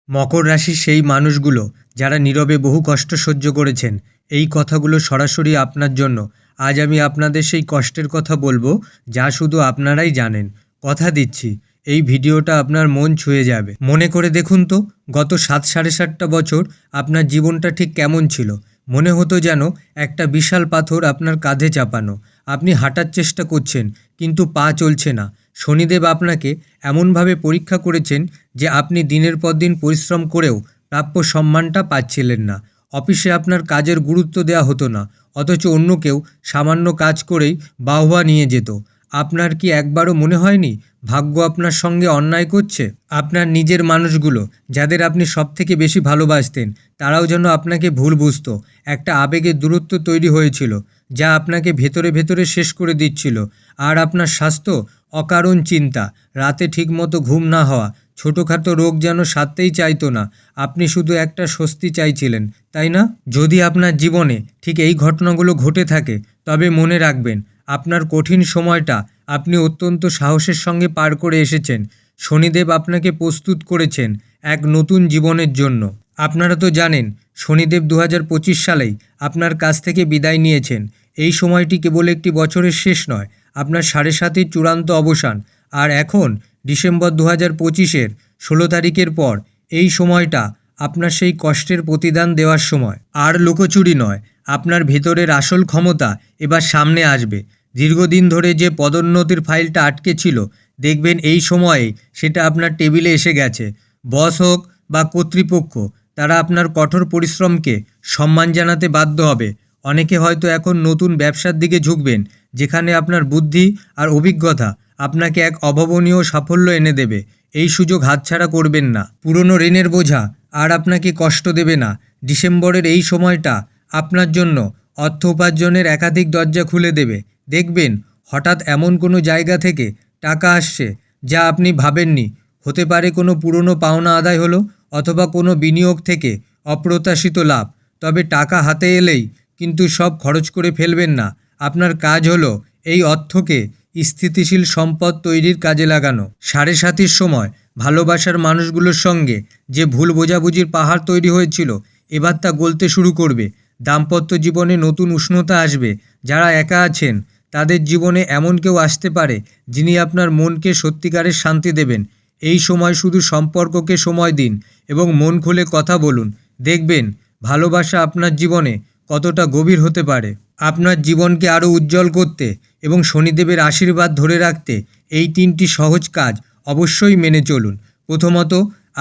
মকর রাশির সেই মানুষগুলো যারা নীরবে বহু কষ্ট সহ্য করেছেন, এই কথাগুলো সরাসরি আপনার জন্য। আজ আমি আপনাদের সেই কষ্টের কথা বলবো যা শুধু আপনারাই জানেন। কথা দিচ্ছি এই ভিডিওটা আপনার মন ছুঁয়ে যাবে। মনে করে দেখুন তো, গত 7-7.5 বছর আপনার জীবনটা ঠিক কেমন ছিল। মনে হতো যেন একটা বিশাল পাথর আপনার কাঁধে চাপানো। আপনি হাঁটার চেষ্টা করছেন কিন্তু পা চলছে না। শনিদেব আপনাকে এমনভাবে পরীক্ষা করেছেন যে আপনি দিনের পর দিন পরিশ্রম করেও প্রাপ্য সম্মানটা পাচ্ছিলেন না। অফিসে আপনার কাজের গুরুত্ব দেওয়া হতো না, অথচ অন্য কেউ সামান্য কাজ করেই বাহবা নিয়ে যেত। আপনার কি একবারও মনে হয়নি ভাগ্য আপনার সঙ্গে অন্যায় করছে? আপনার নিজের মানুষগুলো যাদের আপনি সবথেকে বেশি ভালোবাসতেন, তারাও যেন আপনাকে ভুল বুঝতো। একটা আবেগের দূরত্ব তৈরি হয়েছিল যা আপনাকে ভেতরে ভেতরে শেষ করে দিচ্ছিল। আর আপনার স্বাস্থ্য, অকারণ চিন্তা, রাতে ঠিকমতো ঘুম না হওয়া, ছোটোখাটো রোগ যেন সারতেই চাইতো না। আপনি শুধু একটা স্বস্তি চাইছিলেন, তাই না? যদি আপনার জীবনে ঠিক এই ঘটনাগুলো ঘটে থাকে, তবে মনে রাখবেন আপনার কঠিন সময়টা আপনি অত্যন্ত সাহসের সঙ্গে পার করে এসেছেন। শনিদেব আপনাকে প্রস্তুত করেছেন এক নতুন জীবনের জন্য। আপনারা তো জানেন শনিদেব 2025 সালেই আপনার কাছ থেকে বিদায় নিয়েছেন। এই সময়টি কেবল একটি বছরের শেষ নয়, আপনার 7.5-এর চূড়ান্ত অবসান। আর এখন ডিসেম্বর 2025-এর 16 তারিখের পর এই সময়টা আপনার সেই কষ্টের প্রতিদান দেওয়ার সময়। আর লুকোচুরি নয়, আপনার ভেতরের আসল ক্ষমতা এবার সামনে আসবে। দীর্ঘদিন ধরে যে পদোন্নতির ফাইলটা আটকে ছিল, দেখবেন এই সময়ে সেটা আপনার টেবিলে এসে গেছে। বস হোক বা কর্তৃপক্ষ, তারা আপনার কঠোর পরিশ্রমকে সম্মান জানাতে বাধ্য হবে। অনেকে হয়তো এখন নতুন ব্যবসার দিকে ঝুঁকবেন, যেখানে আপনার বুদ্ধি আর অভিজ্ঞতা আপনাকে এক অভাবনীয় সাফল্য এনে দেবে। এই সুযোগ হাতছাড়া করবেন না। পুরনো ঋণের বোঝা আর আপনাকে কষ্ট দেবে না। ডিসেম্বরের এই সময়টা আপনার জন্য অর্থ উপার্জনের একাধিক দরজা খুলে দেবে। দেখবেন হঠাৎ এমন কোনো জায়গা থেকে টাকা আসছে যা আপনি ভাবেননি। হতে পারে কোনো পুরনো পাওনা আদায় হলো, অথবা কোনো বিনিয়োগ থেকে অপ্রত্যাশিত লাভ। তবে টাকা হাতে এলেই কিন্তু সব খরচ করে ফেলবেন না। আপনার কাজ হলো এই অর্থকে স্থিতিশীল সম্পদ তৈরির কাজে লাগানো। 7.5-এর সময় ভালোবাসার মানুষগুলোর সঙ্গে যে ভুল বোঝাবুঝির পাহাড় তৈরি হয়েছিল, এবার তা গলতে শুরু করবে। দাম্পত্য জীবনে নতুন উষ্ণতা আসবে। যারা একা আছেন, তাদের জীবনে এমন কেউ আসতে পারে যিনি আপনার মনকে সত্যিকারের শান্তি দেবেন। এই সময় শুধু সম্পর্ককে সময় দিন এবং মন খুলে কথা বলুন। দেখবেন ভালোবাসা আপনার জীবনে কতটা গভীর হতে পারে। আপনার জীবনকে আরও উজ্জ্বল করতে এবং শনিদেবের আশীর্বাদ ধরে রাখতে এই 3টি সহজ কাজ অবশ্যই মেনে চলুন। প্রথমত,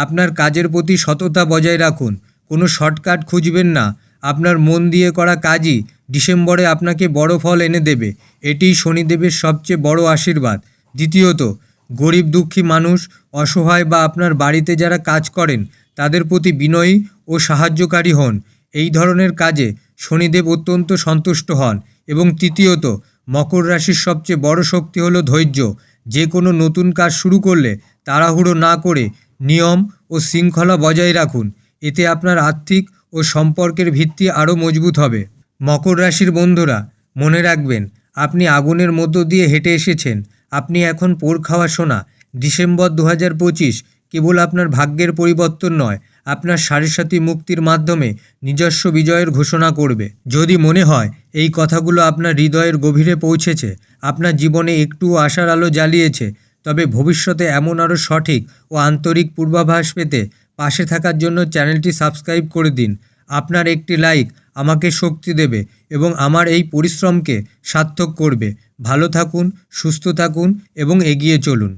আপনার কাজের প্রতি সততা বজায় রাখুন। কোনো শর্টকাট খুঁজবেন না। আপনার মন দিয়ে করা কাজই ডিসেম্বরে আপনাকে বড় ফল এনে দেবে। এটিই শনিদেবের সবচেয়ে বড় আশীর্বাদ। দ্বিতীয়ত, গরিব দুঃখী মানুষ, অসহায় বা আপনার বাড়িতে যারা কাজ করেন, তাদের প্রতি বিনয়ী ও সাহায্যকারী হন। এই ধরনের কাজে শনিদেব অত্যন্ত সন্তুষ্ট হন। এবং তৃতীয়ত, মকর রাশির সবচেয়ে বড় শক্তি হলো ধৈর্য। যে কোনো নতুন কাজ শুরু করলে তাড়াহুড়ো না করে নিয়ম ও শৃঙ্খলা বজায় রাখুন। এতে আপনার আর্থিক ও সম্পর্কের ভিত্তি আরও মজবুত হবে। মকর রাশির বন্ধুরা, মনে রাখবেন আপনি আগুনের মধ্য দিয়ে হেঁটে এসেছেন। আপনি এখন পোড় খাওয়া সোনা। ডিসেম্বর 2025 কেবল আপনার ভাগ্যের পরিবর্তন নয়, আপনার 7.5 মুক্তির মাধ্যমে নিজস্ব বিজয়ের ঘোষণা করবে। যদি মনে হয় এই কথাগুলো আপনার হৃদয়ের গভীরে পৌঁছেছে, আপনার জীবনে একটুও আশার আলো জ্বালিয়েছে, তবে ভবিষ্যতে এমন আরও সঠিক ও আন্তরিক পূর্বাভাস পেতে পাশে থাকার জন্য চ্যানেলটি সাবস্ক্রাইব করে দিন। আপনার একটি লাইক আমাকে শক্তি দেবে এবং আমার এই পরিশ্রমকে সার্থক করবে। ভালো থাকুন, সুস্থ থাকুন এবং এগিয়ে চলুন।